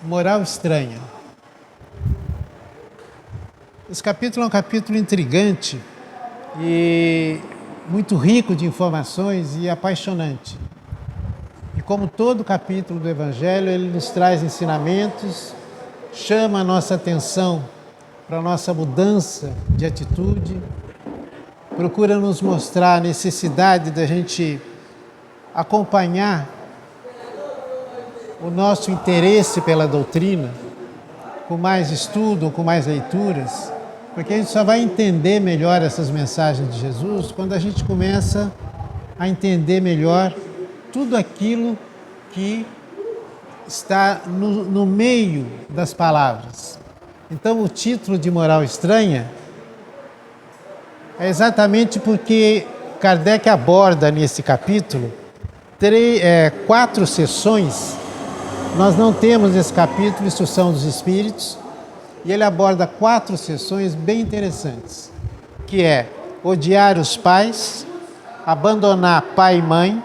Moral estranha. Esse capítulo é um capítulo intrigante e muito rico de informações e apaixonante. E como todo capítulo do Evangelho, ele nos traz ensinamentos, chama a nossa atenção para a nossa mudança de atitude, procura nos mostrar a necessidade da gente acompanhar o nosso interesse pela doutrina, com mais estudo, com mais leituras, porque a gente só vai entender melhor essas mensagens de Jesus quando a gente começa a entender melhor tudo aquilo que está no meio das palavras. Então, o título de Moral Estranha é exatamente porque Kardec aborda nesse capítulo 4 sessões. Nós não temos nesse capítulo Instrução dos Espíritos, e ele aborda 4 sessões bem interessantes, que é odiar os pais, abandonar pai e mãe,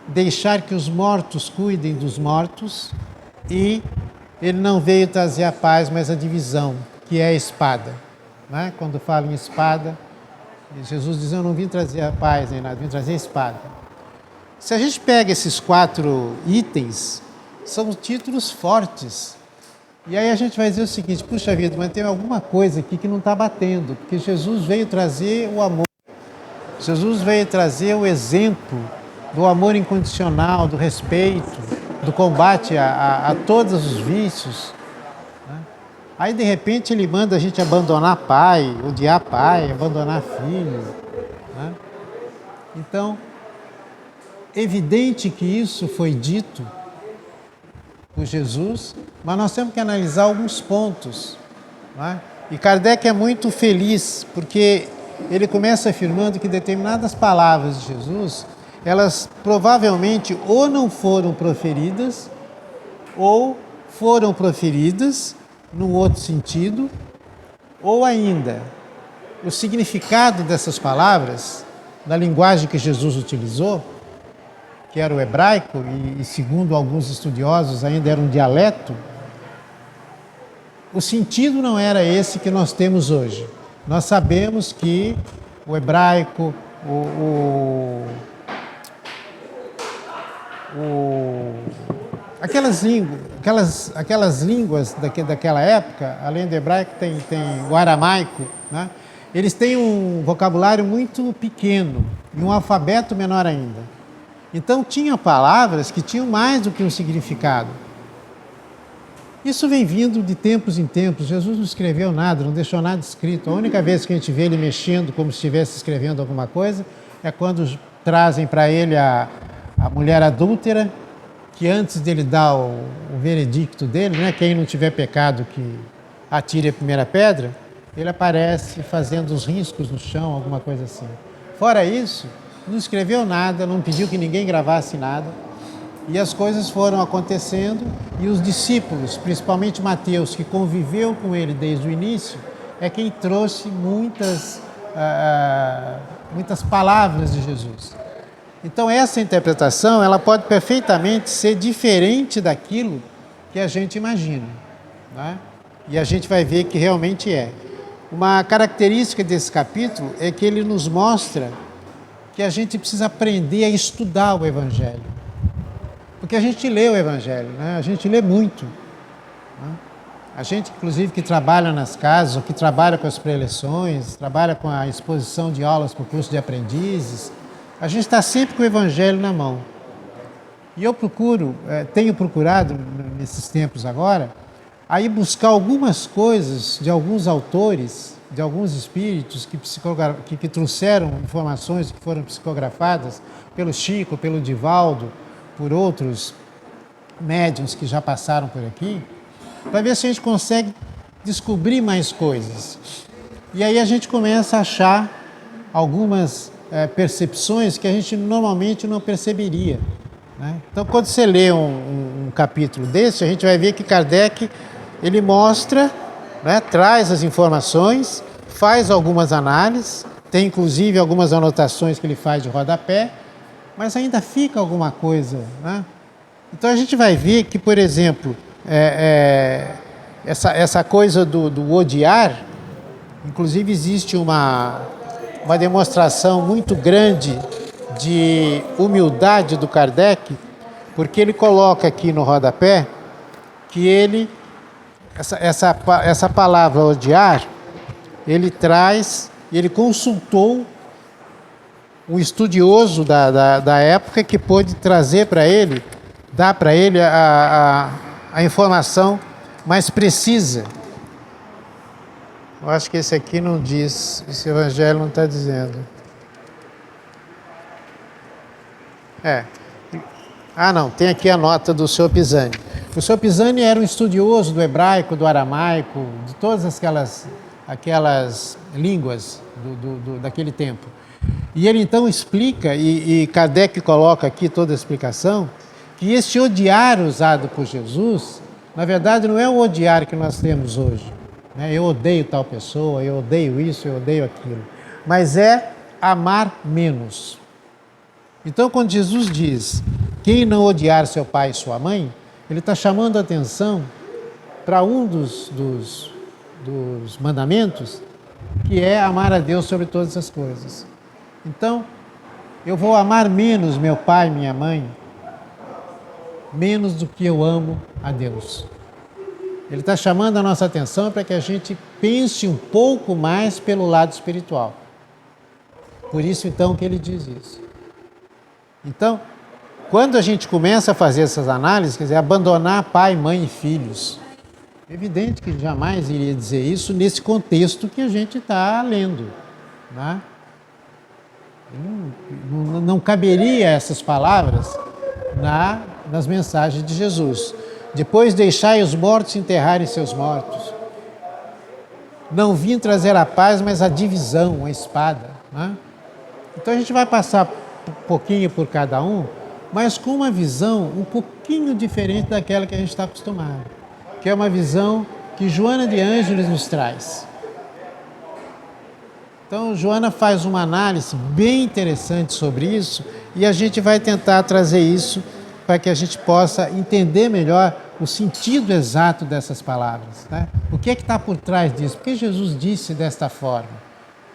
deixar que os mortos cuidem dos mortos, e ele não veio trazer a paz, mas a divisão, que é a espada. Né? Quando fala em espada, Jesus diz, eu não vim trazer a paz nem nada, vim trazer a espada. Se a gente pega esses 4 itens, são títulos fortes. E aí a gente vai dizer o seguinte, puxa vida, mas tem alguma coisa aqui que não está batendo, porque Jesus veio trazer o amor. Jesus veio trazer o exemplo do amor incondicional, do respeito, do combate a todos os vícios. Né? Aí, de repente, ele manda a gente abandonar pai, odiar pai, abandonar filho. Né? Então, evidente que isso foi dito por Jesus, mas nós temos que analisar alguns pontos. Né? E Kardec é muito feliz, porque ele começa afirmando que determinadas palavras de Jesus, elas provavelmente ou não foram proferidas, ou foram proferidas num outro sentido, ou ainda, o significado dessas palavras, da linguagem que Jesus utilizou, que era o hebraico, e segundo alguns estudiosos ainda era um dialeto, o sentido não era esse que nós temos hoje. Nós sabemos que o hebraico, aquelas línguas daquela época, além do hebraico, tem o aramaico, né? Eles têm um vocabulário muito pequeno e um alfabeto menor ainda. Então, tinha palavras que tinham mais do que um significado. Isso vem vindo de tempos em tempos. Jesus não escreveu nada, não deixou nada escrito. A única vez que a gente vê ele mexendo como se estivesse escrevendo alguma coisa é quando trazem para ele a mulher adúltera, que antes dele dar o veredicto dele, né, quem não tiver pecado que atire a primeira pedra, ele aparece fazendo os riscos no chão, alguma coisa assim. Fora isso, não escreveu nada, não pediu que ninguém gravasse nada. E as coisas foram acontecendo e os discípulos, principalmente Mateus, que conviveu com ele desde o início, é quem trouxe muitas palavras de Jesus. Então essa interpretação ela pode perfeitamente ser diferente daquilo que a gente imagina. Né? E a gente vai ver que realmente é. Uma característica desse capítulo é que ele nos mostra que a gente precisa aprender a estudar o Evangelho. Porque a gente lê o Evangelho, né? A gente lê muito. Né? A gente, inclusive, que trabalha nas casas, ou que trabalha com as preleções, trabalha com a exposição de aulas para o curso de aprendizes, a gente está sempre com o Evangelho na mão. E eu tenho procurado, nesses tempos agora, aí buscar algumas coisas de alguns autores, de alguns espíritos que trouxeram informações que foram psicografadas pelo Chico, pelo Divaldo, por outros médiuns que já passaram por aqui, para ver se a gente consegue descobrir mais coisas. E aí a gente começa a achar algumas percepções que a gente normalmente não perceberia. Né? Então, quando você lê um capítulo desse, a gente vai ver que Kardec ele mostra, né, traz as informações, faz algumas análises, tem inclusive algumas anotações que ele faz de rodapé, mas ainda fica alguma coisa. Né? Então a gente vai ver que, por exemplo, essa coisa do odiar, inclusive existe uma demonstração muito grande de humildade do Kardec, porque ele coloca aqui no rodapé que essa palavra odiar, ele consultou um estudioso da época que pôde trazer para ele, dar para ele a informação mais precisa. Eu acho que esse aqui não diz, esse evangelho não está dizendo. Não, tem aqui a nota do Sr. Pisani. O Sr. Pisani era um estudioso do hebraico, do aramaico, de todas aquelas línguas daquele tempo. E ele então explica, e Kardec coloca aqui toda a explicação, que esse odiar usado por Jesus, na verdade não é o odiar que nós temos hoje. Eu odeio tal pessoa, eu odeio isso, eu odeio aquilo. Mas é amar menos. Então, quando Jesus diz, quem não odiar seu pai e sua mãe, ele está chamando a atenção para um dos mandamentos, que é amar a Deus sobre todas as coisas. Então, eu vou amar menos meu pai e minha mãe, menos do que eu amo a Deus. Ele está chamando a nossa atenção para que a gente pense um pouco mais pelo lado espiritual. Por isso, então, que ele diz isso. Então, quando a gente começa a fazer essas análises, quer dizer, abandonar pai, mãe e filhos, é evidente que jamais iria dizer isso nesse contexto que a gente está lendo, né? Não caberia essas palavras nas mensagens de Jesus. Depois deixai os mortos enterrarem seus mortos. Não vim trazer a paz, mas a divisão, a espada, né? Então a gente vai passar um pouquinho por cada um, mas com uma visão um pouquinho diferente daquela que a gente está acostumado, que é uma visão que Joana de Ângeles nos traz. Então, Joana faz uma análise bem interessante sobre isso e a gente vai tentar trazer isso para que a gente possa entender melhor o sentido exato dessas palavras, né? O que é que está por trás disso? Por que Jesus disse desta forma?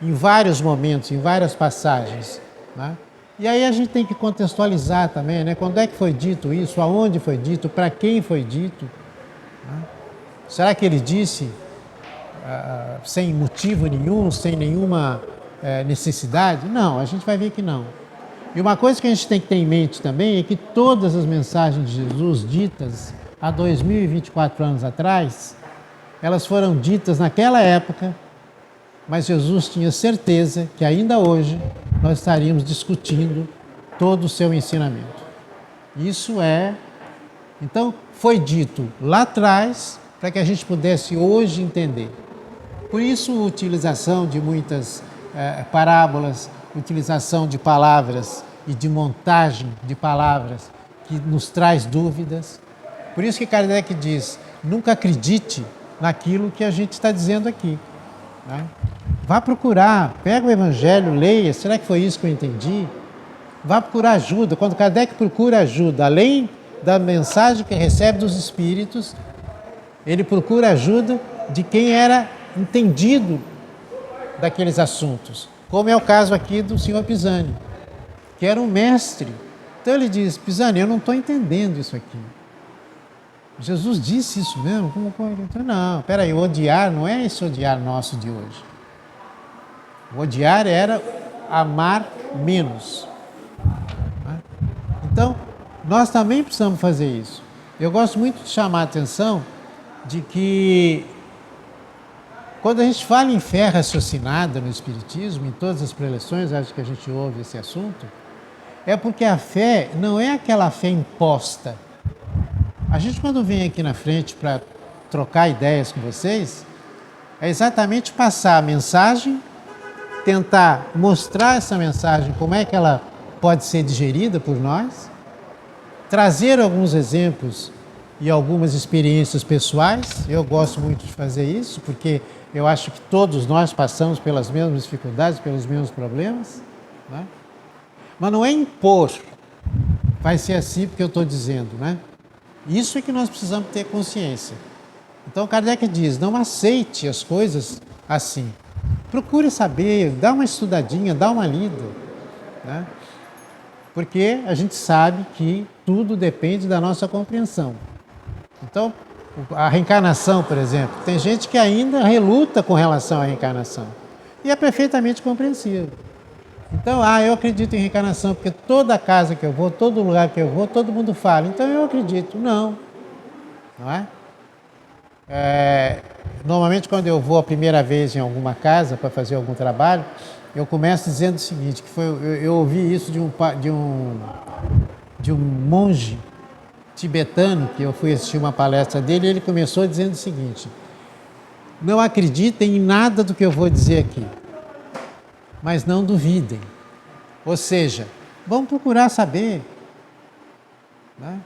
Em vários momentos, em várias passagens, né? E aí a gente tem que contextualizar também, né? Quando é que foi dito isso? Aonde foi dito? Para quem foi dito? Né? Será que ele disse sem motivo nenhum, sem nenhuma necessidade? Não, a gente vai ver que não. E uma coisa que a gente tem que ter em mente também é que todas as mensagens de Jesus ditas há 2024 anos atrás, elas foram ditas naquela época, mas Jesus tinha certeza que ainda hoje nós estaríamos discutindo todo o seu ensinamento. Isso então, foi dito lá atrás para que a gente pudesse hoje entender. Por isso, a utilização de muitas parábolas, utilização de palavras e de montagem de palavras que nos traz dúvidas. Por isso que Kardec diz, nunca acredite naquilo que a gente está dizendo aqui, né? Vá procurar, pega o Evangelho, leia, será que foi isso que eu entendi? Vá procurar ajuda. Quando Kardec procura ajuda, além da mensagem que recebe dos Espíritos, ele procura ajuda de quem era entendido daqueles assuntos, como é o caso aqui do Sr. Pisani, que era um mestre. Então ele diz, Pisani, eu não estou entendendo isso aqui. Jesus disse isso mesmo? Então, não, peraí, o odiar não é esse odiar nosso de hoje. O odiar era amar menos. Então, nós também precisamos fazer isso. Eu gosto muito de chamar a atenção de que quando a gente fala em fé raciocinada no Espiritismo, em todas as preleções, acho que a gente ouve esse assunto, é porque a fé não é aquela fé imposta. A gente, quando vem aqui na frente para trocar ideias com vocês, é exatamente passar a mensagem, tentar mostrar essa mensagem, como é que ela pode ser digerida por nós, trazer alguns exemplos e algumas experiências pessoais. Eu gosto muito de fazer isso, porque eu acho que todos nós passamos pelas mesmas dificuldades, pelos mesmos problemas, né? Mas não é impor, vai ser assim porque eu estou dizendo, né? Isso é que nós precisamos ter consciência. Então Kardec diz, não aceite as coisas assim. Procure saber, dá uma estudadinha, dá uma lida, né? Porque a gente sabe que tudo depende da nossa compreensão. Então, a reencarnação, por exemplo, tem gente que ainda reluta com relação à reencarnação. E é perfeitamente compreensível. Então, eu acredito em reencarnação, porque toda casa que eu vou, todo lugar que eu vou, todo mundo fala. Então eu acredito. Não. Não é? Normalmente quando eu vou a primeira vez em alguma casa para fazer algum trabalho, eu começo dizendo o seguinte, que eu ouvi isso de um monge tibetano, que eu fui assistir uma palestra dele, e ele começou dizendo o seguinte: não acreditem em nada do que eu vou dizer aqui, mas não duvidem. Ou seja, vamos procurar saber, né?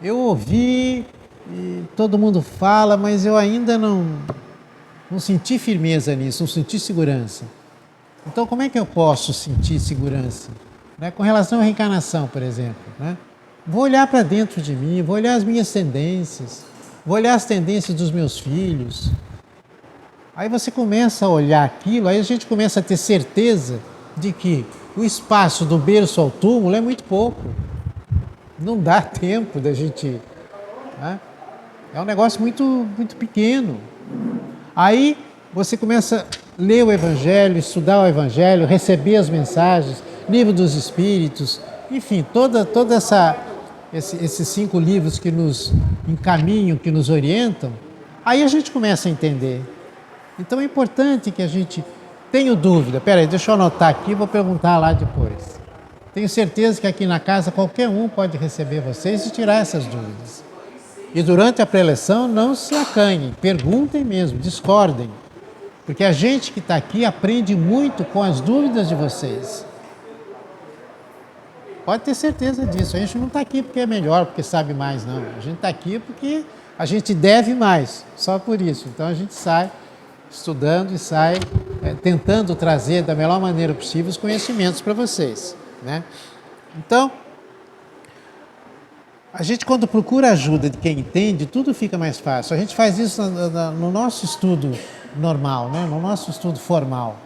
Eu ouvi e todo mundo fala, mas eu ainda não senti firmeza nisso, não senti segurança. Então, como é que eu posso sentir segurança? Né? Com relação à reencarnação, por exemplo, né? Vou olhar para dentro de mim, vou olhar as minhas tendências, vou olhar as tendências dos meus filhos. Aí você começa a olhar aquilo, aí a gente começa a ter certeza de que o espaço do berço ao túmulo é muito pouco. Não dá tempo da gente... Né? É um negócio muito, muito pequeno. Aí você começa a ler o Evangelho, estudar o Evangelho, receber as mensagens, Livro dos Espíritos, enfim, esses 5 livros que nos encaminham, que nos orientam, aí a gente começa a entender. Então é importante que a gente tenha dúvida. Peraí, deixa eu anotar aqui, vou perguntar lá depois. Tenho certeza que aqui na casa qualquer um pode receber vocês e tirar essas dúvidas. E durante a preleção não se acanhem, perguntem mesmo, discordem. Porque a gente que está aqui aprende muito com as dúvidas de vocês. Pode ter certeza disso. A gente não está aqui porque é melhor, porque sabe mais, não. A gente está aqui porque a gente deve mais, só por isso. Então a gente sai estudando e sai tentando trazer da melhor maneira possível os conhecimentos para vocês, né? Então, a gente quando procura ajuda de quem entende, tudo fica mais fácil. A gente faz isso no nosso estudo normal, né? No nosso estudo formal.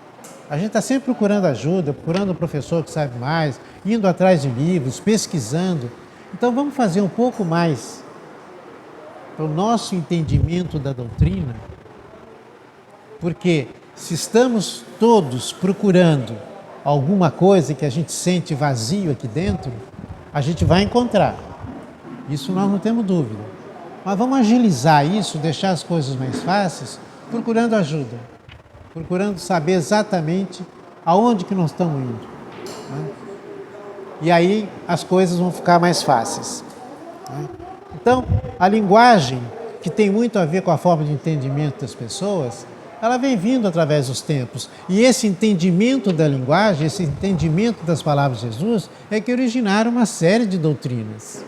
A gente está sempre procurando ajuda, procurando um professor que sabe mais, indo atrás de livros, pesquisando. Então vamos fazer um pouco mais para o nosso entendimento da doutrina, porque se estamos todos procurando alguma coisa que a gente sente vazio aqui dentro, a gente vai encontrar. Isso nós não temos dúvida. Mas vamos agilizar isso, deixar as coisas mais fáceis, procurando ajuda, procurando saber exatamente aonde que nós estamos indo, né? E aí as coisas vão ficar mais fáceis, né? Então, a linguagem, que tem muito a ver com a forma de entendimento das pessoas, ela vem vindo através dos tempos. E esse entendimento da linguagem, esse entendimento das palavras de Jesus, é que originaram uma série de doutrinas.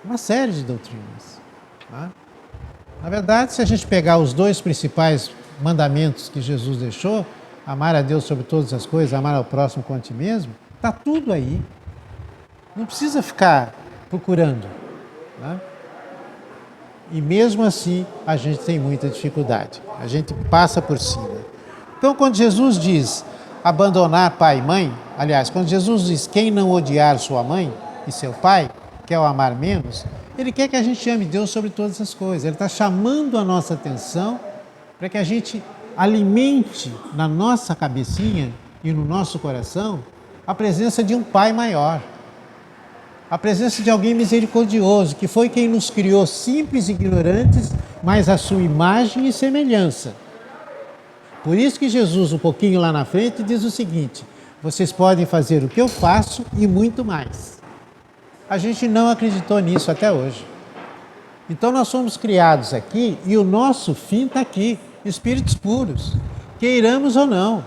Uma série de doutrinas, tá? Na verdade, se a gente pegar os 2 principais mandamentos que Jesus deixou, amar a Deus sobre todas as coisas, amar ao próximo como a ti mesmo, está tudo aí. Não precisa ficar procurando, né? E mesmo assim, a gente tem muita dificuldade. A gente passa por cima. Então, quando Jesus diz abandonar pai e mãe, aliás, quando Jesus diz quem não odiar sua mãe e seu pai, quer o amar menos, ele quer que a gente ame Deus sobre todas as coisas. Ele está chamando a nossa atenção para que a gente alimente na nossa cabecinha e no nosso coração a presença de um Pai maior, a presença de alguém misericordioso, que foi quem nos criou simples e ignorantes, mas à sua imagem e semelhança. Por isso que Jesus, um pouquinho lá na frente, diz o seguinte: vocês podem fazer o que eu faço e muito mais. A gente não acreditou nisso até hoje. Então nós somos criados aqui e o nosso fim está aqui, espíritos puros, queiramos ou não.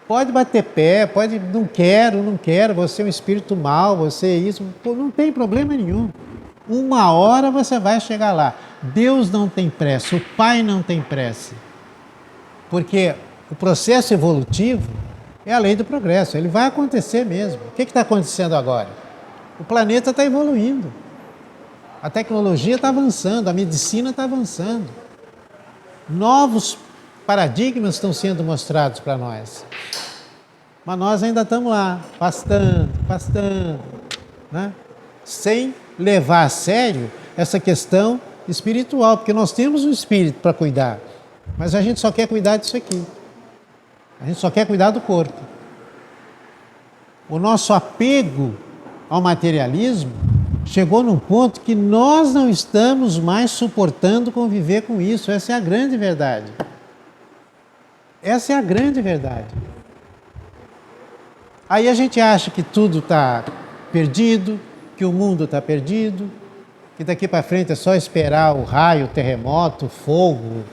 Pode bater pé, pode, não quero, você é um espírito mau, você é isso, não tem problema nenhum. Uma hora você vai chegar lá. Deus não tem pressa, o Pai não tem pressa. Porque o processo evolutivo é a lei do progresso, ele vai acontecer mesmo. O que está acontecendo agora? O planeta está evoluindo. A tecnologia está avançando, a medicina está avançando. Novos paradigmas estão sendo mostrados para nós. Mas nós ainda estamos lá, pastando, né? Sem levar a sério essa questão espiritual, porque nós temos um espírito para cuidar, mas a gente só quer cuidar disso aqui. A gente só quer cuidar do corpo. O nosso apego ao materialismo chegou num ponto que nós não estamos mais suportando conviver com isso. Essa é a grande verdade. Essa é a grande verdade. Aí a gente acha que tudo está perdido, que o mundo está perdido, que daqui para frente é só esperar o raio, o terremoto, o fogo.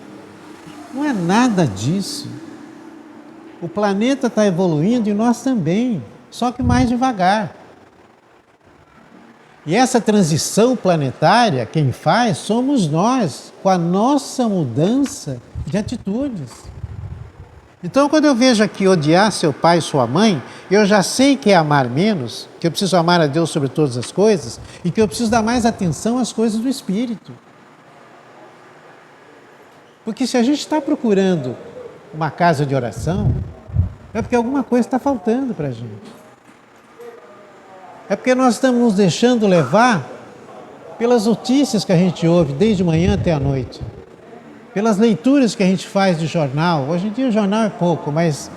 Não é nada disso. O planeta está evoluindo e nós também, só que mais devagar. E essa transição planetária, quem faz, somos nós, com a nossa mudança de atitudes. Então, quando eu vejo aqui odiar seu pai e sua mãe, eu já sei que é amar menos, que eu preciso amar a Deus sobre todas as coisas e que eu preciso dar mais atenção às coisas do Espírito. Porque se a gente está procurando uma casa de oração, é porque alguma coisa está faltando para a gente. É porque nós estamos nos deixando levar pelas notícias que a gente ouve desde manhã até a noite. Pelas leituras que a gente faz de jornal, hoje em dia o jornal é pouco, mas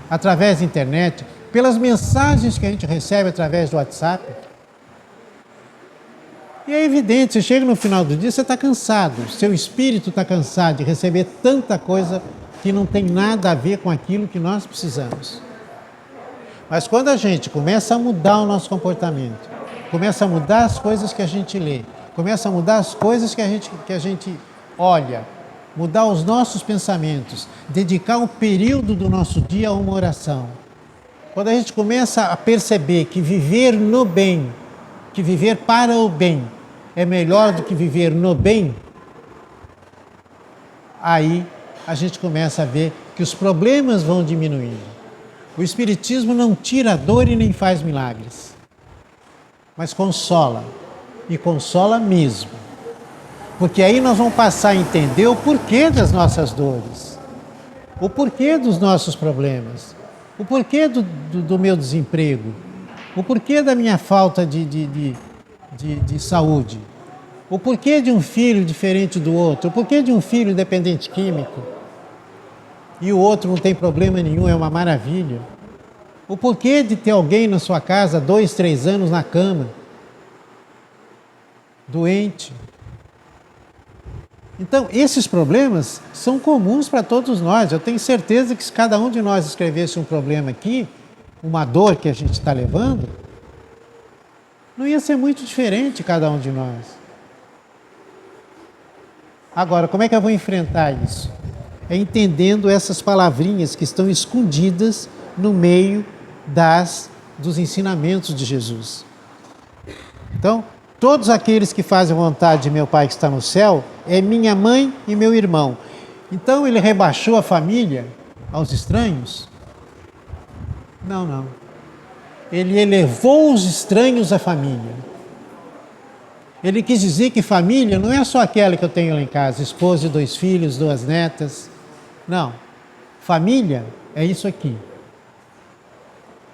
através da internet, pelas mensagens que a gente recebe através do WhatsApp. E é evidente, você chega no final do dia, você está cansado, seu espírito está cansado de receber tanta coisa que não tem nada a ver com aquilo que nós precisamos. Mas quando a gente começa a mudar o nosso comportamento, começa a mudar as coisas que a gente lê, começa a mudar as coisas que a gente olha, mudar os nossos pensamentos, dedicar um período do nosso dia a uma oração. Quando a gente começa a perceber que viver no bem, que viver para o bem, é melhor do que viver no bem, aí a gente começa a ver que os problemas vão diminuindo. O Espiritismo não tira a dor e nem faz milagres, mas consola, e consola mesmo. Porque aí nós vamos passar a entender o porquê das nossas dores, o porquê dos nossos problemas, o porquê do meu desemprego, o porquê da minha falta de saúde, o porquê de um filho diferente do outro, o porquê de um filho dependente químico e o outro não tem problema nenhum, é uma maravilha. O porquê de ter alguém na sua casa 2, 3 anos na cama, doente. Então, esses problemas são comuns para todos nós. Eu tenho certeza que se cada um de nós escrevesse um problema aqui, uma dor que a gente está levando, não ia ser muito diferente cada um de nós. Agora, como é que eu vou enfrentar isso? É entendendo essas palavrinhas que estão escondidas no meio dos ensinamentos de Jesus. Então, todos aqueles que fazem a vontade de meu Pai que está no céu é minha mãe e meu irmão. Então ele rebaixou a família aos estranhos? Não. Ele elevou os estranhos à família. Ele quis dizer que família não é só aquela que eu tenho lá em casa, esposa e 2 filhos, 2 netas. Não. Família é isso aqui.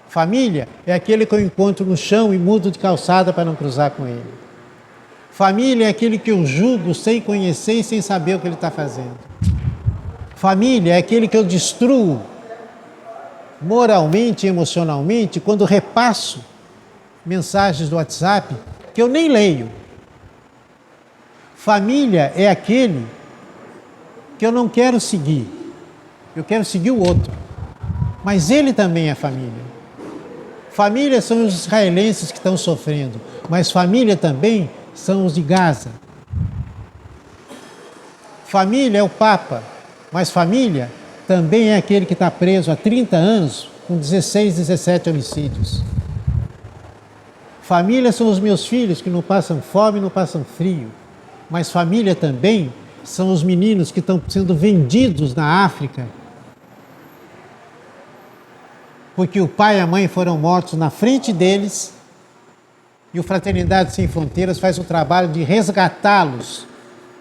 Família é aquele que eu encontro no chão e mudo de calçada para não cruzar com ele. Família é aquele que eu julgo sem conhecer e sem saber o que ele está fazendo. Família é aquele que eu destruo moralmente e emocionalmente quando repasso mensagens do WhatsApp que eu nem leio. Família é aquele que eu não quero seguir. Eu quero seguir o outro. Mas ele também é família. Família são os israelenses que estão sofrendo, mas família também são os de Gaza. Família é o Papa, mas família também é aquele que está preso há 30 anos com 16, 17 homicídios. Família são os meus filhos que não passam fome, não passam frio, mas família também são os meninos que estão sendo vendidos na África porque o pai e a mãe foram mortos na frente deles E o Fraternidade Sem Fronteiras faz o trabalho de resgatá-los,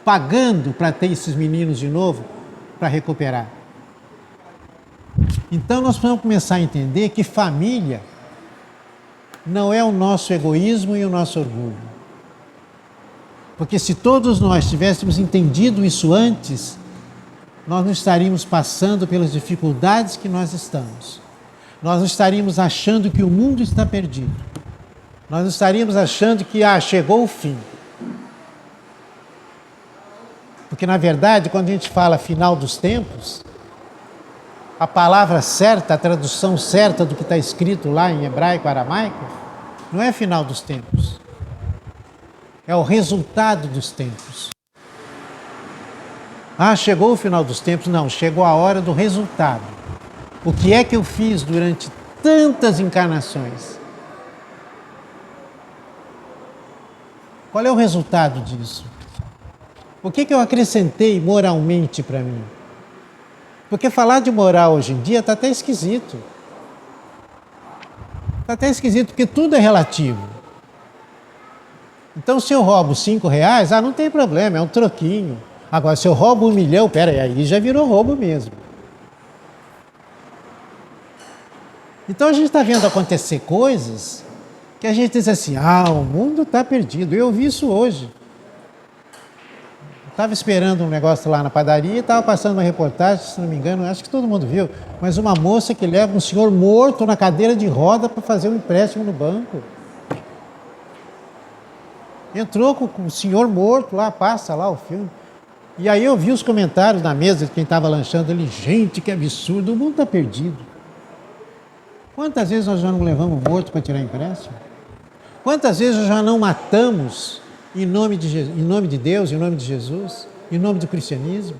pagando para ter esses meninos de novo, para recuperar. Então nós precisamos começar a entender que família não é o nosso egoísmo e o nosso orgulho. Porque se todos nós tivéssemos entendido isso antes, nós não estaríamos passando pelas dificuldades que nós estamos. Nós não estaríamos achando que o mundo está perdido. Nós não estaríamos achando que chegou o fim. Porque, na verdade, quando a gente fala final dos tempos, a palavra certa, a tradução certa do que está escrito lá em hebraico, aramaico, não é final dos tempos. É o resultado dos tempos. Chegou o final dos tempos? Não, chegou a hora do resultado. O que é que eu fiz durante tantas encarnações? Qual é o resultado disso? O que eu acrescentei moralmente para mim? Porque falar de moral hoje em dia está até esquisito. Está até esquisito, porque tudo é relativo. Então, se eu roubo R$5, não tem problema, é um troquinho. Agora, se eu roubo 1 milhão, aí já virou roubo mesmo. Então, a gente está vendo acontecer coisas que a gente diz assim, o mundo está perdido. Eu vi isso hoje. Estava esperando um negócio lá na padaria e estava passando uma reportagem, se não me engano, acho que todo mundo viu, mas uma moça que leva um senhor morto na cadeira de roda para fazer um empréstimo no banco. Entrou com o senhor morto lá, passa lá o filme. E aí eu vi os comentários na mesa de quem estava lanchando ali, gente, que absurdo, o mundo está perdido. Quantas vezes nós já não levamos morto para tirar empréstimo? Quantas vezes nós já não matamos em nome de Deus, em nome de Jesus, em nome do cristianismo?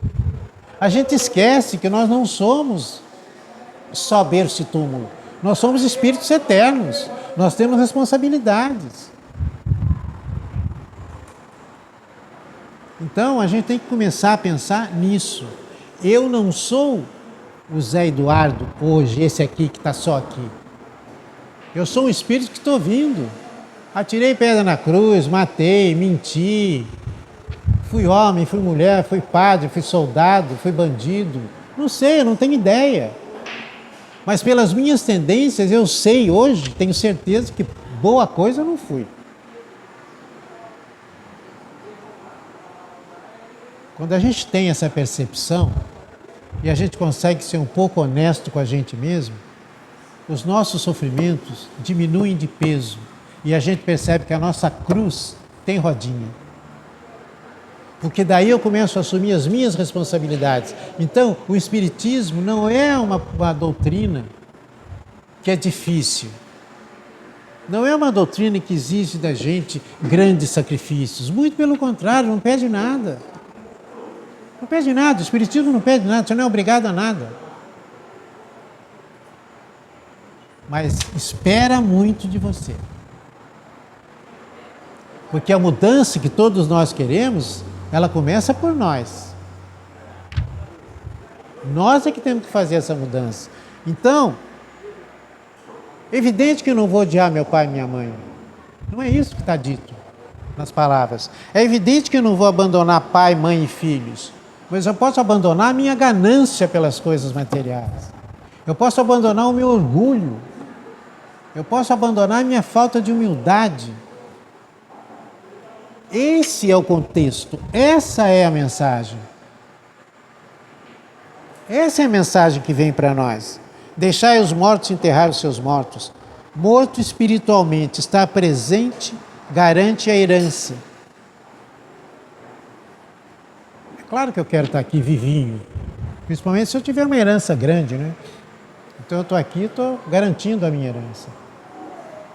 A gente esquece que nós não somos só berço e túmulo. Nós somos espíritos eternos. Nós temos responsabilidades. Então, a gente tem que começar a pensar nisso. Eu não sou o Zé Eduardo hoje, esse aqui que está só aqui. Eu sou um espírito que estou vindo. Atirei pedra na cruz, matei, menti. Fui homem, fui mulher, fui padre, fui soldado, fui bandido. Não sei, eu não tenho ideia. Mas pelas minhas tendências, eu sei hoje, tenho certeza que boa coisa eu não fui. Quando a gente tem essa percepção e a gente consegue ser um pouco honesto com a gente mesmo, os nossos sofrimentos diminuem de peso e a gente percebe que a nossa cruz tem rodinha. Porque daí eu começo a assumir as minhas responsabilidades. Então, o Espiritismo não é uma doutrina que é difícil. Não é uma doutrina que exige da gente grandes sacrifícios. Muito pelo contrário, não pede nada. Não pede nada, o Espiritismo não pede nada, você não é obrigado a nada. Mas espera muito de você. Porque a mudança que todos nós queremos, ela começa por nós. Nós é que temos que fazer essa mudança. Então, evidente que eu não vou odiar meu pai e minha mãe. Não é isso que está dito nas palavras. É evidente que eu não vou abandonar pai, mãe e filhos. Mas eu posso abandonar a minha ganância pelas coisas materiais. Eu posso abandonar o meu orgulho. Eu posso abandonar a minha falta de humildade. Esse é o contexto. Essa é a mensagem. Essa é a mensagem que vem para nós. Deixai os mortos enterrar os seus mortos. Morto espiritualmente, estar presente, garante a herança. Claro que eu quero estar aqui vivinho, principalmente se eu tiver uma herança grande, né? Então eu estou aqui, estou garantindo a minha herança.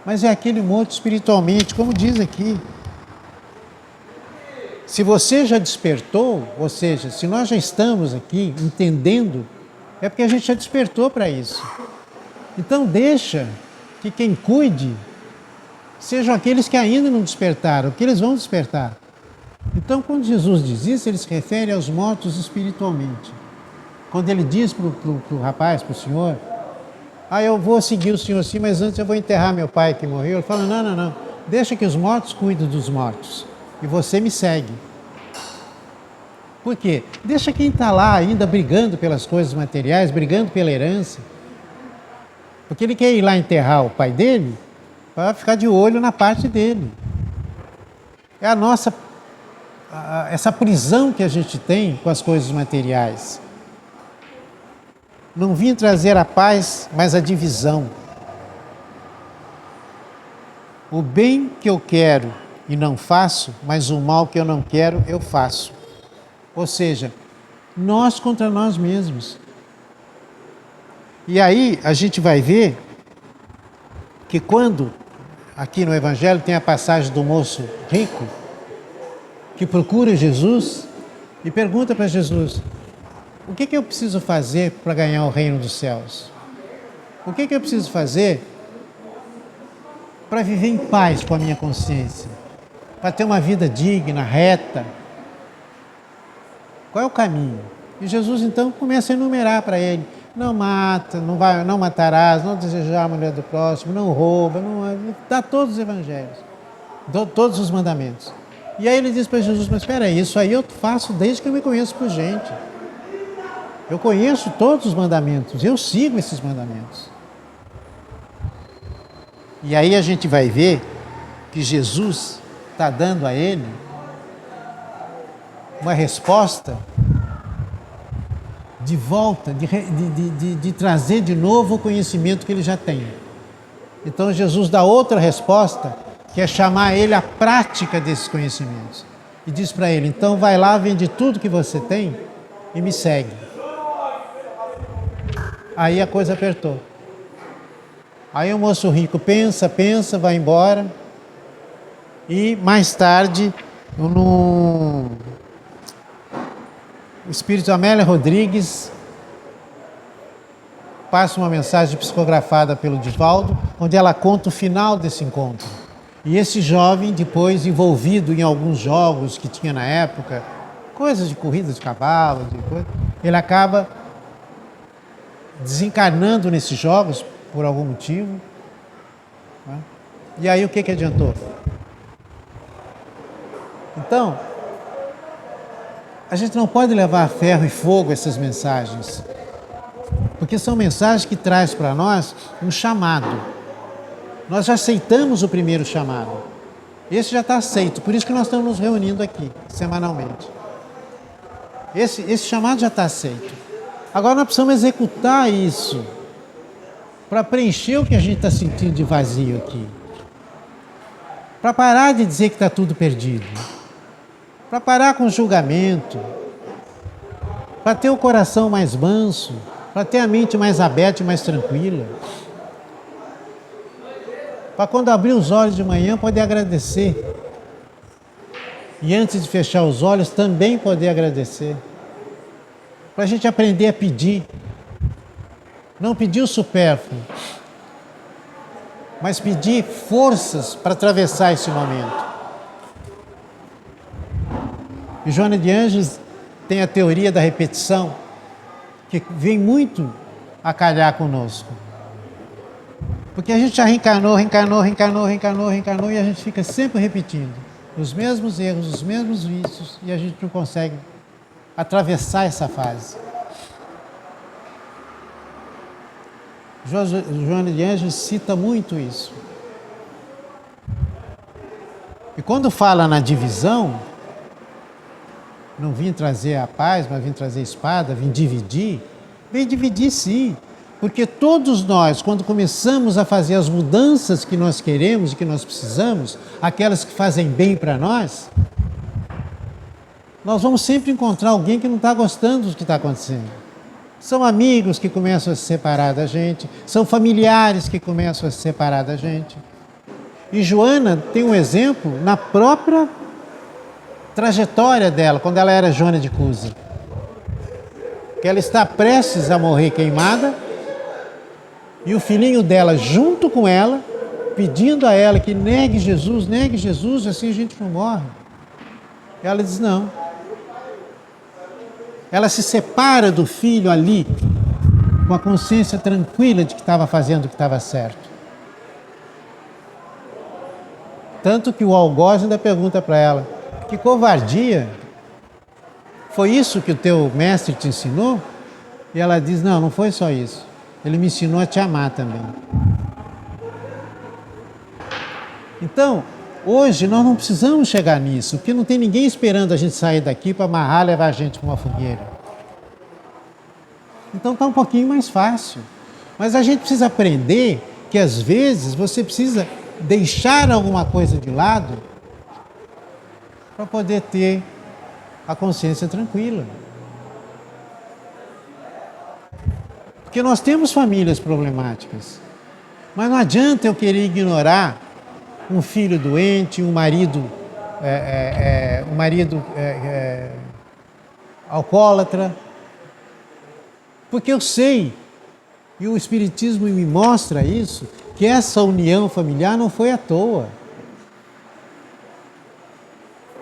Mas é aquele morto espiritualmente, como diz aqui. Se você já despertou, ou seja, se nós já estamos aqui entendendo, é porque a gente já despertou para isso. Então deixa que quem cuide sejam aqueles que ainda não despertaram, que eles vão despertar. Então, quando Jesus diz isso, ele se refere aos mortos espiritualmente. Quando ele diz para o rapaz, para o senhor, eu vou seguir o senhor sim, mas antes eu vou enterrar meu pai que morreu. Ele fala, não, Deixa que os mortos cuidem dos mortos. E você me segue. Por quê? Deixa quem está lá ainda brigando pelas coisas materiais, brigando pela herança. Porque ele quer ir lá enterrar o pai dele para ficar de olho na parte dele. É a nossa, essa prisão que a gente tem com as coisas materiais. Não vim trazer a paz, mas a divisão. O bem que eu quero e não faço, mas o mal que eu não quero, eu faço. Ou seja, nós contra nós mesmos. E aí a gente vai ver que quando, aqui no Evangelho, tem a passagem do moço rico, que procura Jesus e pergunta para Jesus: o que eu preciso fazer para ganhar o reino dos céus? O que eu preciso fazer para viver em paz com a minha consciência? Para ter uma vida digna, reta? Qual é o caminho? E Jesus então começa a enumerar para ele: não mata, não matarás, não desejar a mulher do próximo, não rouba, dá todos os evangelhos, todos os mandamentos. E aí ele diz para Jesus: mas espera aí, isso aí eu faço desde que eu me conheço por gente. Eu conheço todos os mandamentos, eu sigo esses mandamentos. E aí a gente vai ver que Jesus está dando a ele uma resposta de volta, de trazer de novo o conhecimento que ele já tem. Então Jesus dá outra resposta, que é chamar ele à prática desses conhecimentos. E diz para ele: então vai lá, vende tudo que você tem e me segue. Aí a coisa apertou. Aí o moço rico pensa, vai embora. E mais tarde, o espírito Amélia Rodrigues passa uma mensagem psicografada pelo Divaldo, onde ela conta o final desse encontro. E esse jovem, depois envolvido em alguns jogos que tinha na época, coisas de corrida de cavalo, ele acaba desencarnando nesses jogos por algum motivo. Né? E aí o que adiantou? Então, a gente não pode levar a ferro e fogo essas mensagens, porque são mensagens que trazem para nós um chamado. Nós já aceitamos o primeiro chamado. Esse já está aceito, por isso que nós estamos nos reunindo aqui, semanalmente. Esse chamado já está aceito. Agora nós precisamos executar isso para preencher o que a gente está sentindo de vazio aqui. Para parar de dizer que está tudo perdido. Para parar com o julgamento. Para ter o coração mais manso. Para ter a mente mais aberta e mais tranquila. Para quando abrir os olhos de manhã poder agradecer. E antes de fechar os olhos também poder agradecer. Para a gente aprender a pedir. Não pedir o supérfluo, mas pedir forças para atravessar esse momento. E Joana de Ângeles tem a teoria da repetição, que vem muito a calhar conosco. Porque a gente já reencarnou, e a gente fica sempre repetindo os mesmos erros, os mesmos vícios, e a gente não consegue atravessar essa fase. Joana de Ângeles cita muito isso. E quando fala na divisão, não vim trazer a paz, mas vim trazer a espada, vim dividir sim. Porque todos nós, quando começamos a fazer as mudanças que nós queremos e que nós precisamos, aquelas que fazem bem para nós vamos sempre encontrar alguém que não está gostando do que está acontecendo. São amigos que começam a se separar da gente, são familiares que começam a se separar da gente. E Joana tem um exemplo na própria trajetória dela, quando ela era Joana de Cusa. Que ela está prestes a morrer queimada, e o filhinho dela junto com ela, pedindo a ela que negue Jesus, assim a gente não morre. Ela diz não. Ela se separa do filho ali, com a consciência tranquila de que estava fazendo o que estava certo. Tanto que o algoz ainda pergunta para ela: que covardia! Foi isso que o teu mestre te ensinou? E ela diz: não, não foi só isso. Ele me ensinou a te amar também. Então, hoje nós não precisamos chegar nisso, porque não tem ninguém esperando a gente sair daqui para amarrar e levar a gente para uma fogueira. Então está um pouquinho mais fácil. Mas a gente precisa aprender que às vezes você precisa deixar alguma coisa de lado para poder ter a consciência tranquila. Porque nós temos famílias problemáticas, mas não adianta eu querer ignorar um filho doente, um marido alcoólatra, porque eu sei, e o Espiritismo me mostra isso, que essa união familiar não foi à toa.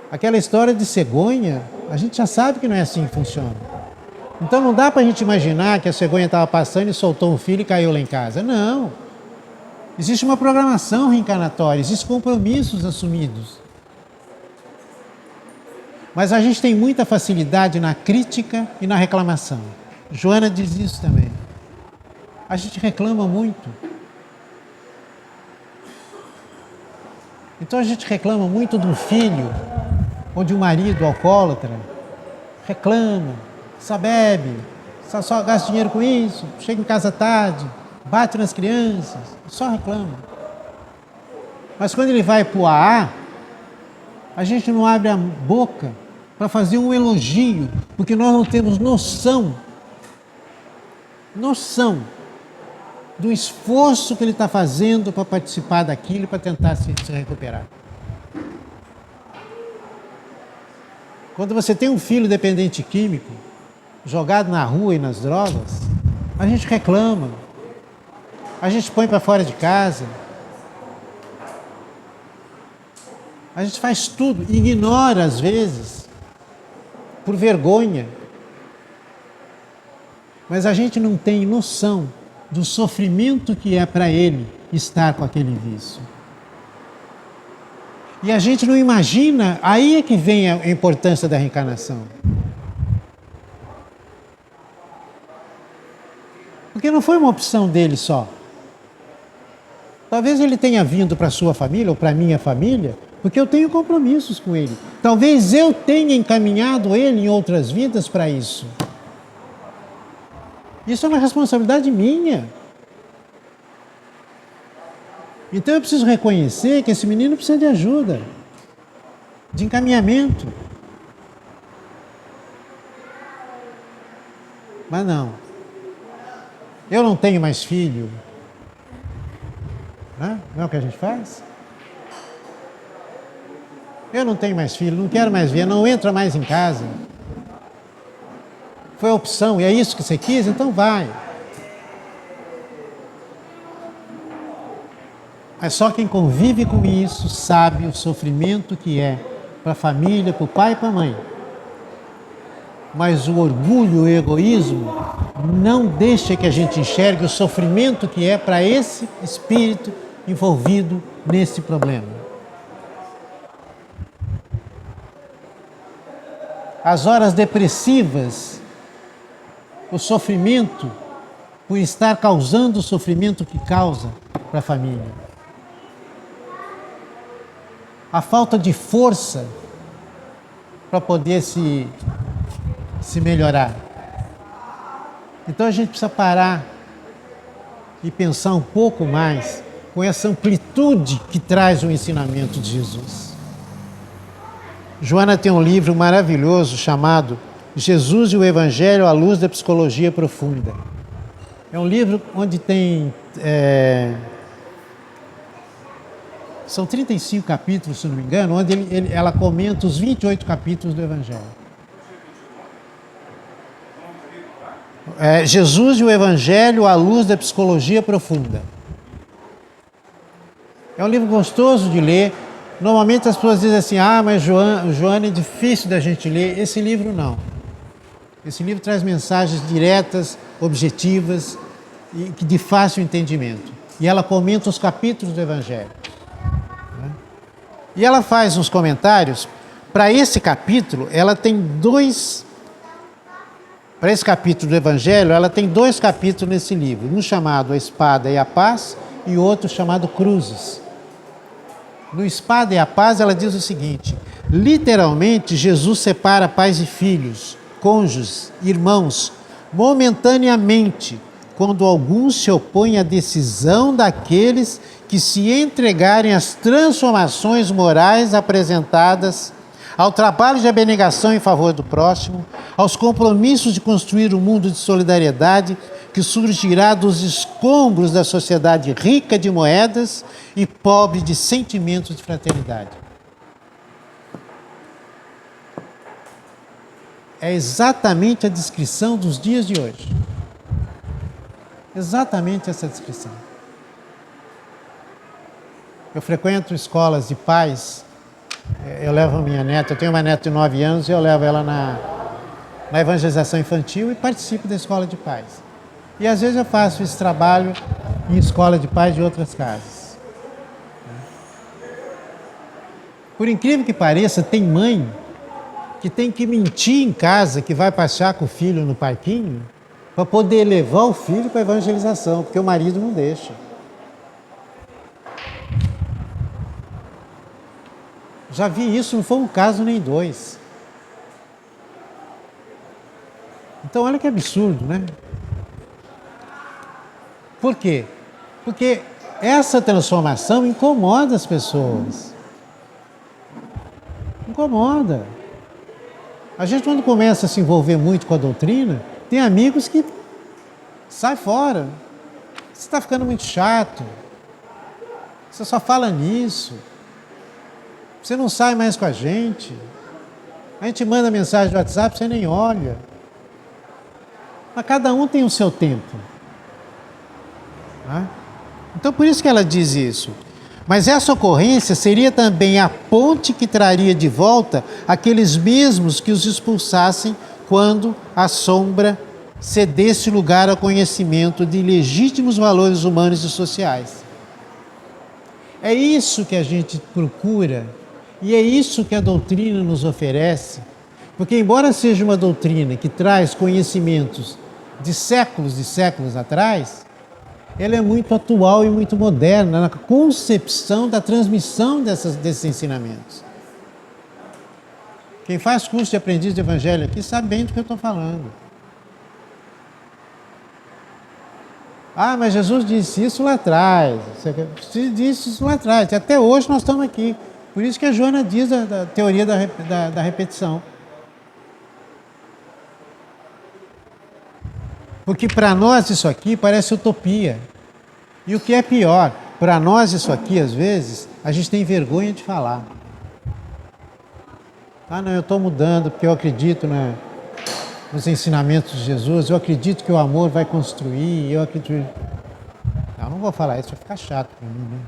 Aquela história de cegonha, a gente já sabe que não é assim que funciona. Então não dá para a gente imaginar que a cegonha estava passando e soltou um filho e caiu lá em casa. Não. Existe uma programação reencarnatória, existem compromissos assumidos. Mas a gente tem muita facilidade na crítica e na reclamação. Joana diz isso também. A gente reclama muito. Então a gente reclama muito de um filho ou de um marido alcoólatra. Reclama, só bebe, só gasta dinheiro com isso, chega em casa tarde, bate nas crianças, só reclama. Mas quando ele vai para o AA, a gente não abre a boca para fazer um elogio, porque nós não temos noção do esforço que ele está fazendo para participar daquilo e para tentar se recuperar. Quando você tem um filho dependente químico, jogado na rua e nas drogas, a gente reclama, a gente põe para fora de casa, a gente faz tudo, ignora às vezes, por vergonha, mas a gente não tem noção do sofrimento que é para ele estar com aquele vício. E a gente não imagina, aí é que vem a importância da reencarnação. Porque não foi uma opção dele só. Talvez ele tenha vindo para a sua família ou para a minha família, porque eu tenho compromissos com ele. Talvez eu tenha encaminhado ele em outras vidas para isso. Isso é uma responsabilidade minha. Então eu preciso reconhecer que esse menino precisa de ajuda, de encaminhamento. Mas não. Eu não tenho mais filho. Não é o que a gente faz? Eu não tenho mais filho, não quero mais ver, não entra mais em casa. Foi a opção, e é isso que você quis, então vai. Mas só quem convive com isso sabe o sofrimento que é para a família, para o pai e para a mãe. Mas o orgulho, o egoísmo, não deixa que a gente enxergue o sofrimento que é para esse espírito envolvido nesse problema. As horas depressivas, o sofrimento por estar causando o sofrimento que causa para a família. A falta de força para poder se melhorar. Então a gente precisa parar e pensar um pouco mais com essa amplitude que traz o ensinamento de Jesus. Joana tem um livro maravilhoso chamado Jesus e o Evangelho à Luz da Psicologia Profunda. É um livro onde tem... São 35 capítulos, se não me engano, onde ela comenta os 28 capítulos do Evangelho. Jesus e o Evangelho à Luz da Psicologia Profunda. É um livro gostoso de ler. Normalmente as pessoas dizem assim, mas Joana, é difícil da gente ler. Esse livro não. Esse livro traz mensagens diretas, objetivas e de fácil entendimento. E ela comenta os capítulos do Evangelho. E ela faz uns comentários. Para esse capítulo, ela tem dois... Para esse capítulo do Evangelho, ela tem 2 capítulos nesse livro. Um chamado A Espada e a Paz e outro chamado Cruzes. No Espada e a Paz, ela diz o seguinte: literalmente, Jesus separa pais e filhos, cônjuges, irmãos, momentaneamente, quando alguns se opõem à decisão daqueles que se entregarem às transformações morais apresentadas, ao trabalho de abnegação em favor do próximo, aos compromissos de construir um mundo de solidariedade que surgirá dos escombros da sociedade rica de moedas e pobre de sentimentos de fraternidade. É exatamente a descrição dos dias de hoje. Exatamente essa descrição. Eu frequento escolas de pais. Eu levo a minha neta, eu tenho uma neta de 9 anos e eu levo ela na evangelização infantil e participo da escola de pais. E às vezes eu faço esse trabalho em escola de pais de outras casas. Por incrível que pareça, tem mãe que tem que mentir em casa que vai passear com o filho no parquinho para poder levar o filho para a evangelização, porque o marido não deixa. Já vi isso, não foi um caso nem 2. Então, olha que absurdo, né? Por quê? Porque essa transformação incomoda as pessoas. Incomoda. A gente, quando começa a se envolver muito com a doutrina, tem amigos que sai fora. Você está ficando muito chato. Você só fala nisso. Você não sai mais com a gente. A gente manda mensagem no WhatsApp, você nem olha. Mas cada um tem o seu tempo. Então, por isso que ela diz isso. Mas essa ocorrência seria também a ponte que traria de volta aqueles mesmos que os expulsassem quando a sombra cedesse lugar ao conhecimento de legítimos valores humanos e sociais. É isso que a gente procura e é isso que a doutrina nos oferece, porque embora seja uma doutrina que traz conhecimentos de séculos atrás, ela é muito atual e muito moderna na concepção da transmissão desses ensinamentos. Quem faz curso de aprendiz de evangelho aqui sabe bem do que eu estou falando. Ah, mas Jesus disse isso lá atrás. Você disse isso lá atrás. Até hoje nós estamos aqui. Por isso que a Joana diz da teoria da repetição. Porque para nós isso aqui parece utopia. E o que é pior, para nós isso aqui, às vezes, a gente tem vergonha de falar. Ah, não, eu estou mudando porque eu acredito nos ensinamentos de Jesus, eu acredito que o amor vai construir, eu acredito... Não vou falar isso, vai ficar chato para mim, né?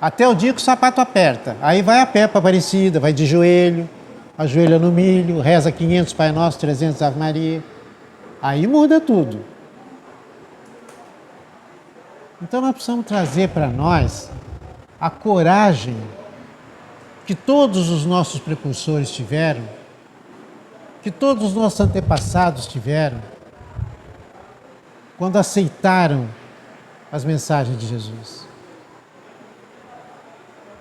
Até o dia que o sapato aperta. Aí vai a pé para Aparecida, vai de joelho, ajoelha no milho, reza 500 Pai Nosso, 300 Ave Maria. Aí muda tudo. Então nós precisamos trazer para nós a coragem que todos os nossos precursores tiveram, que todos os nossos antepassados tiveram, quando aceitaram as mensagens de Jesus.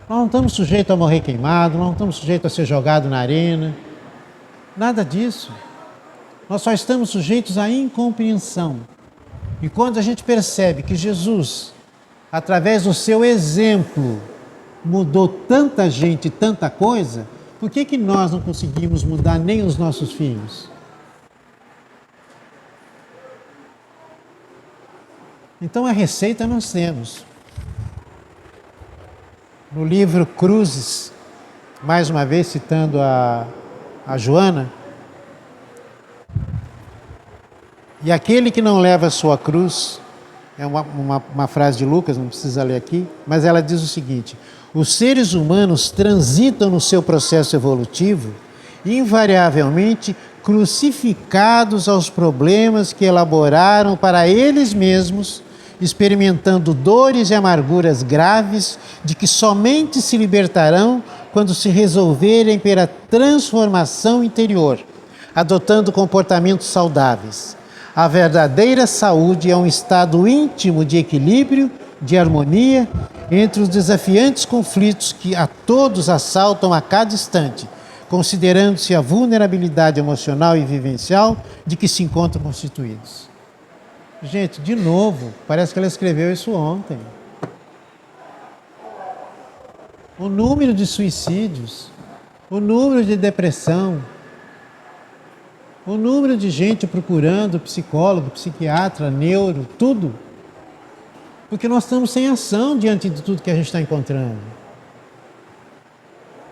Nós não estamos sujeitos a morrer queimado, nós não estamos sujeitos a ser jogado na arena, nada disso. Nós só estamos sujeitos à incompreensão. E quando a gente percebe que Jesus, através do seu exemplo, mudou tanta gente, tanta coisa, por que nós não conseguimos mudar nem os nossos filhos? Então a receita nós temos. No livro Cruzes, mais uma vez citando a Joana, e aquele que não leva a sua cruz, é uma frase de Lucas, não precisa ler aqui, mas ela diz o seguinte: os seres humanos transitam no seu processo evolutivo, invariavelmente crucificados aos problemas que elaboraram para eles mesmos experimentando dores e amarguras graves, de que somente se libertarão quando se resolverem pela transformação interior, adotando comportamentos saudáveis. A verdadeira saúde é um estado íntimo de equilíbrio, de harmonia entre os desafiantes conflitos que a todos assaltam a cada instante, considerando-se a vulnerabilidade emocional e vivencial de que se encontram constituídos. Gente, de novo, parece que ela escreveu isso ontem. O número de suicídios, o número de depressão, o número de gente procurando psicólogo, psiquiatra, neuro, tudo. Porque nós estamos sem ação diante de tudo que a gente está encontrando.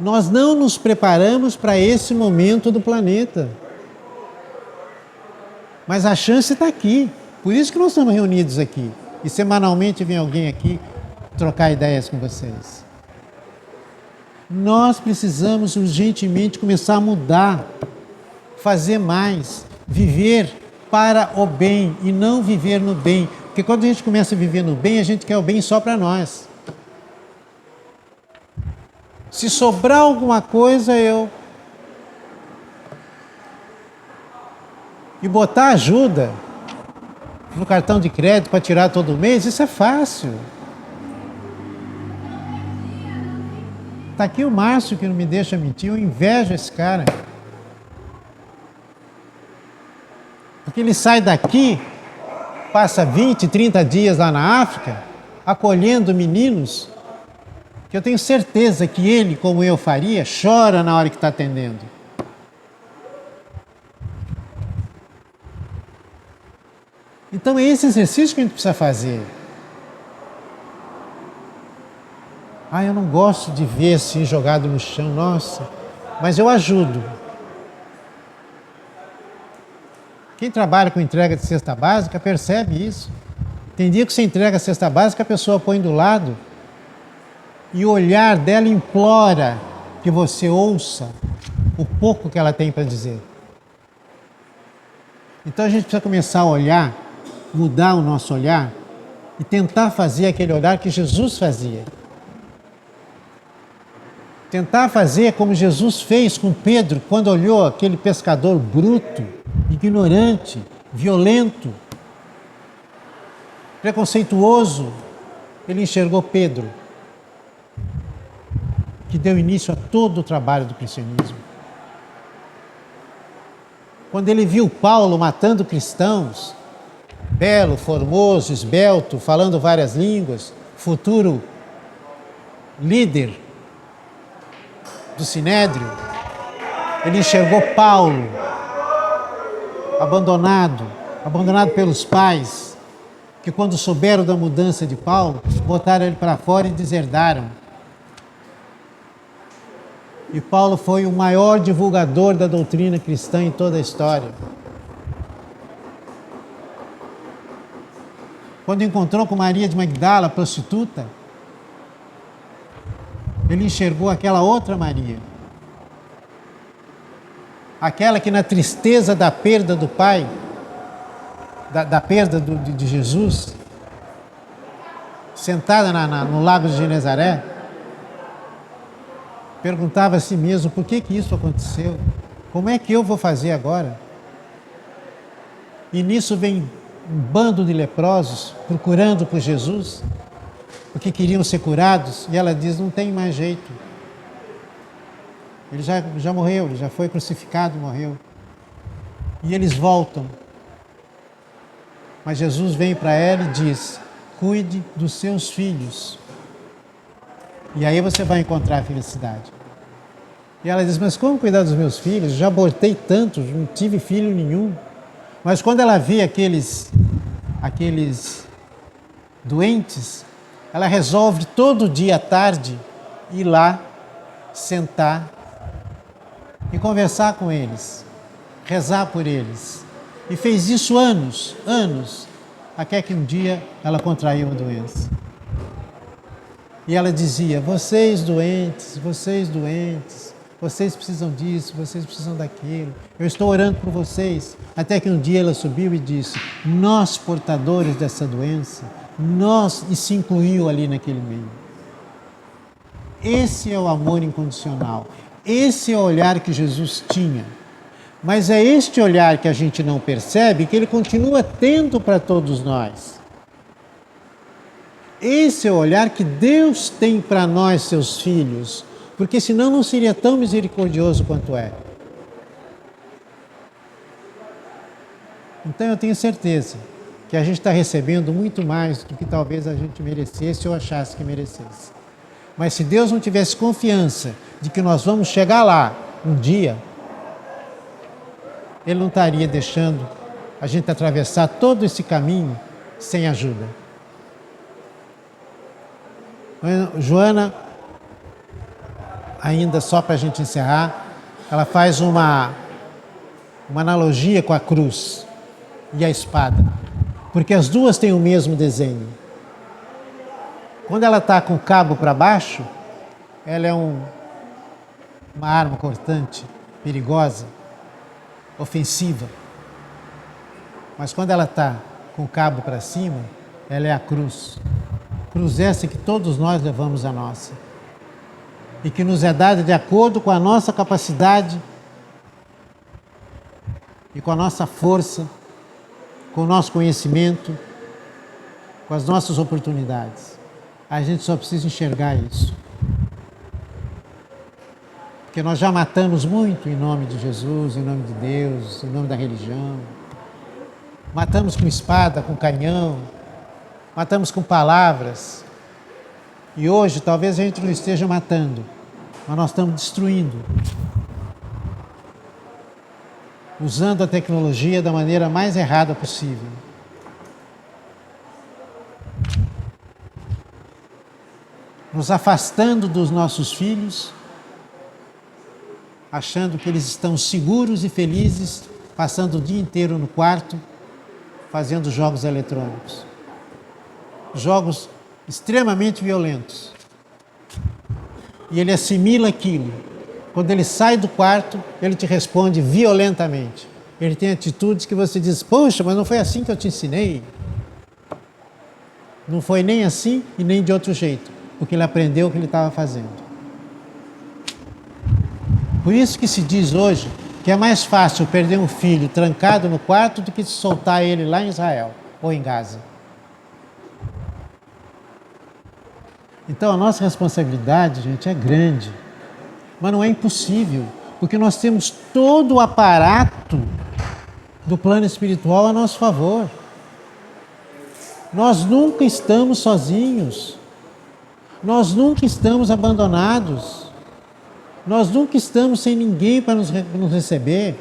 Nós não nos preparamos para esse momento do planeta. Mas a chance está aqui. Por isso que nós estamos reunidos aqui. E semanalmente vem alguém aqui trocar ideias com vocês. Nós precisamos urgentemente começar a mudar, fazer mais, viver para o bem e não viver no bem. Porque quando a gente começa a viver no bem, a gente quer o bem só para nós. Se sobrar alguma coisa, E botar ajuda no cartão de crédito para tirar todo mês, isso é fácil. Está aqui o Márcio que não me deixa mentir, eu invejo esse cara. Porque ele sai daqui, passa 20, 30 dias lá na África, acolhendo meninos, que eu tenho certeza que ele, como eu faria, chora na hora que está atendendo. Então é esse exercício que a gente precisa fazer. Eu não gosto de ver assim jogado no chão, nossa, mas eu ajudo. Quem trabalha com entrega de cesta básica percebe isso. Tem dia que você entrega a cesta básica, a pessoa põe do lado e o olhar dela implora que você ouça o pouco que ela tem para dizer. Então a gente precisa começar a olhar, mudar o nosso olhar e tentar fazer aquele olhar que Jesus fazia. Tentar fazer como Jesus fez com Pedro quando olhou aquele pescador bruto, ignorante, violento, preconceituoso. Ele enxergou Pedro, que deu início a todo o trabalho do cristianismo. Quando ele viu Paulo matando cristãos, belo, formoso, esbelto, falando várias línguas, futuro líder do Sinédrio, ele enxergou Paulo abandonado pelos pais, que quando souberam da mudança de Paulo, botaram ele para fora e deserdaram. E Paulo foi o maior divulgador da doutrina cristã em toda a história. Quando encontrou com Maria de Magdala, prostituta, ele enxergou aquela outra Maria. Aquela que na tristeza da perda do pai, da perda de Jesus, sentada no lago de Genezaré, perguntava a si mesmo, por que isso aconteceu? Como é que eu vou fazer agora? E nisso vem um bando de leprosos procurando por Jesus, porque queriam ser curados, e ela diz, não tem mais jeito. Ele já morreu, ele já foi crucificado, morreu. E eles voltam. Mas Jesus vem para ela e diz, cuide dos seus filhos. E aí você vai encontrar a felicidade. E ela diz, mas como cuidar dos meus filhos? Já abortei tantos, não tive filho nenhum. Mas quando ela vê aqueles doentes, ela resolve todo dia à tarde ir lá, sentar e conversar com eles, rezar por eles. E fez isso anos, até que um dia ela contraiu uma doença. E ela dizia, vocês doentes, vocês precisam disso, vocês precisam daquilo, eu estou orando por vocês. Até que um dia ela subiu e disse, nós portadores dessa doença, e se incluiu ali naquele meio. Esse é o amor incondicional. Esse é o olhar que Jesus tinha. Mas é este olhar que a gente não percebe, que ele continua tendo para todos nós. Esse é o olhar que Deus tem para nós, seus filhos, porque senão não seria tão misericordioso quanto é. Então eu tenho certeza que a gente está recebendo muito mais do que talvez a gente merecesse ou achasse que merecesse. Mas se Deus não tivesse confiança de que nós vamos chegar lá um dia, Ele não estaria deixando a gente atravessar todo esse caminho sem ajuda. Joana, ainda só para a gente encerrar, ela faz uma analogia com a cruz e a espada, porque as duas têm o mesmo desenho. Quando ela está com o cabo para baixo, ela é uma arma cortante, perigosa, ofensiva. Mas quando ela está com o cabo para cima, ela é a cruz. Cruz essa que todos nós levamos a nossa. E que nos é dada de acordo com a nossa capacidade e com a nossa força, com o nosso conhecimento, com as nossas oportunidades. A gente só precisa enxergar isso. Porque nós já matamos muito em nome de Jesus, em nome de Deus, em nome da religião. Matamos com espada, com canhão, matamos com palavras. E hoje talvez a gente não esteja matando, mas nós estamos destruindo. Usando a tecnologia da maneira mais errada possível. Nos afastando dos nossos filhos, achando que eles estão seguros e felizes, passando o dia inteiro no quarto, fazendo jogos eletrônicos. Jogos extremamente violentos. E ele assimila aquilo. Quando ele sai do quarto, ele te responde violentamente. Ele tem atitudes que você diz, poxa, mas não foi assim que eu te ensinei. Não foi nem assim e nem de outro jeito, porque ele aprendeu o que ele estava fazendo. Por isso que se diz hoje que é mais fácil perder um filho trancado no quarto do que soltar ele lá em Israel ou em Gaza. Então a nossa responsabilidade, gente, é grande. Mas não é impossível, porque nós temos todo o aparato do plano espiritual a nosso favor. Nós nunca estamos sozinhos. Nós nunca estamos abandonados. Nós nunca estamos sem ninguém para nos receber.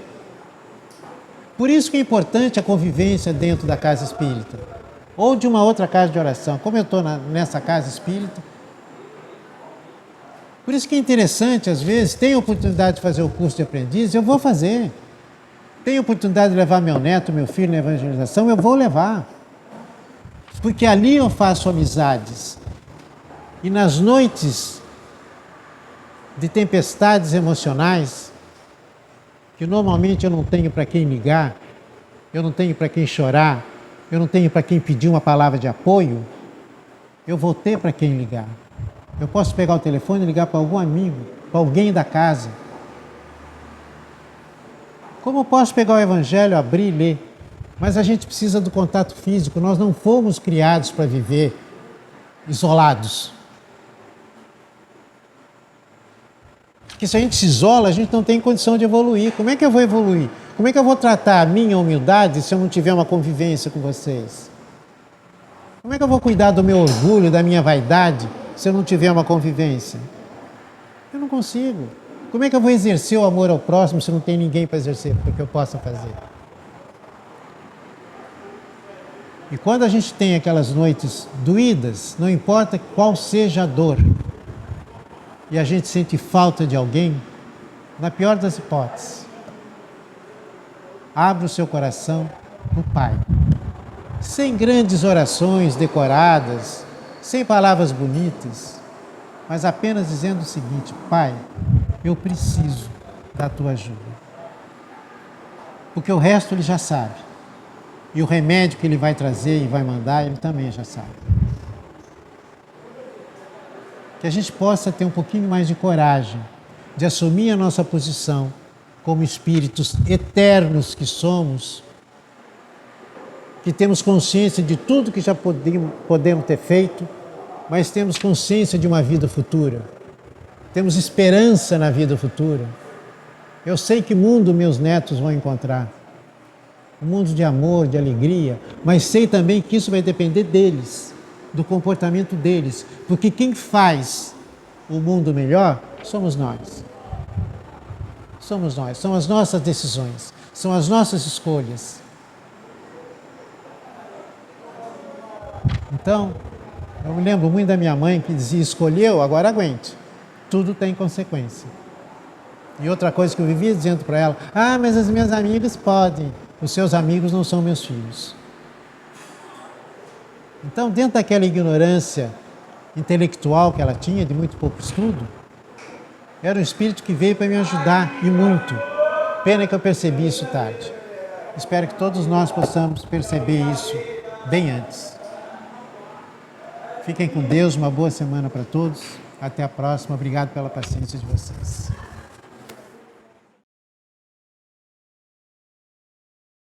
Por isso que é importante a convivência dentro da casa espírita. Ou de uma outra casa de oração. Como eu estou nessa casa espírita. Por isso que é interessante, às vezes, tem oportunidade de fazer o curso de aprendiz, eu vou fazer. Tem oportunidade de levar meu neto, meu filho na evangelização, eu vou levar. Porque ali eu faço amizades. E nas noites de tempestades emocionais, que normalmente eu não tenho para quem ligar, eu não tenho para quem chorar, eu não tenho para quem pedir uma palavra de apoio, eu vou ter para quem ligar. Eu posso pegar o telefone e ligar para algum amigo, para alguém da casa. Como eu posso pegar o Evangelho, abrir e ler? Mas a gente precisa do contato físico, nós não fomos criados para viver isolados. Porque se a gente se isola, a gente não tem condição de evoluir. Como é que eu vou evoluir? Como é que eu vou tratar a minha humildade se eu não tiver uma convivência com vocês? Como é que eu vou cuidar do meu orgulho, da minha vaidade, se eu não tiver uma convivência? Eu não consigo. Como é que eu vou exercer o amor ao próximo se não tem ninguém para exercer, para que eu possa fazer? E quando a gente tem aquelas noites doídas, não importa qual seja a dor, e a gente sente falta de alguém, na pior das hipóteses, abra o seu coração para o Pai. Sem grandes orações decoradas, sem palavras bonitas, mas apenas dizendo o seguinte: Pai, eu preciso da tua ajuda. Porque o resto ele já sabe. E o remédio que ele vai trazer e vai mandar, ele também já sabe. Que a gente possa ter um pouquinho mais de coragem de assumir a nossa posição como espíritos eternos que somos, que temos consciência de tudo que já podemos ter feito, mas temos consciência de uma vida futura. Temos esperança na vida futura. Eu sei que mundo meus netos vão encontrar. Um mundo de amor, de alegria, mas sei também que isso vai depender deles, do comportamento deles, porque quem faz o mundo melhor somos nós. Somos nós, são as nossas decisões, são as nossas escolhas. Então, eu me lembro muito da minha mãe que dizia, escolheu, agora aguente, tudo tem consequência. E outra coisa que eu vivia dizendo para ela, mas as minhas amigas podem. Os seus amigos não são meus filhos. Então, dentro daquela ignorância intelectual que ela tinha, de muito pouco estudo, era um espírito que veio para me ajudar, e muito. Pena que eu percebi isso tarde. Espero que todos nós possamos perceber isso bem antes. Fiquem com Deus, uma boa semana para todos. Até a próxima. Obrigado pela paciência de vocês.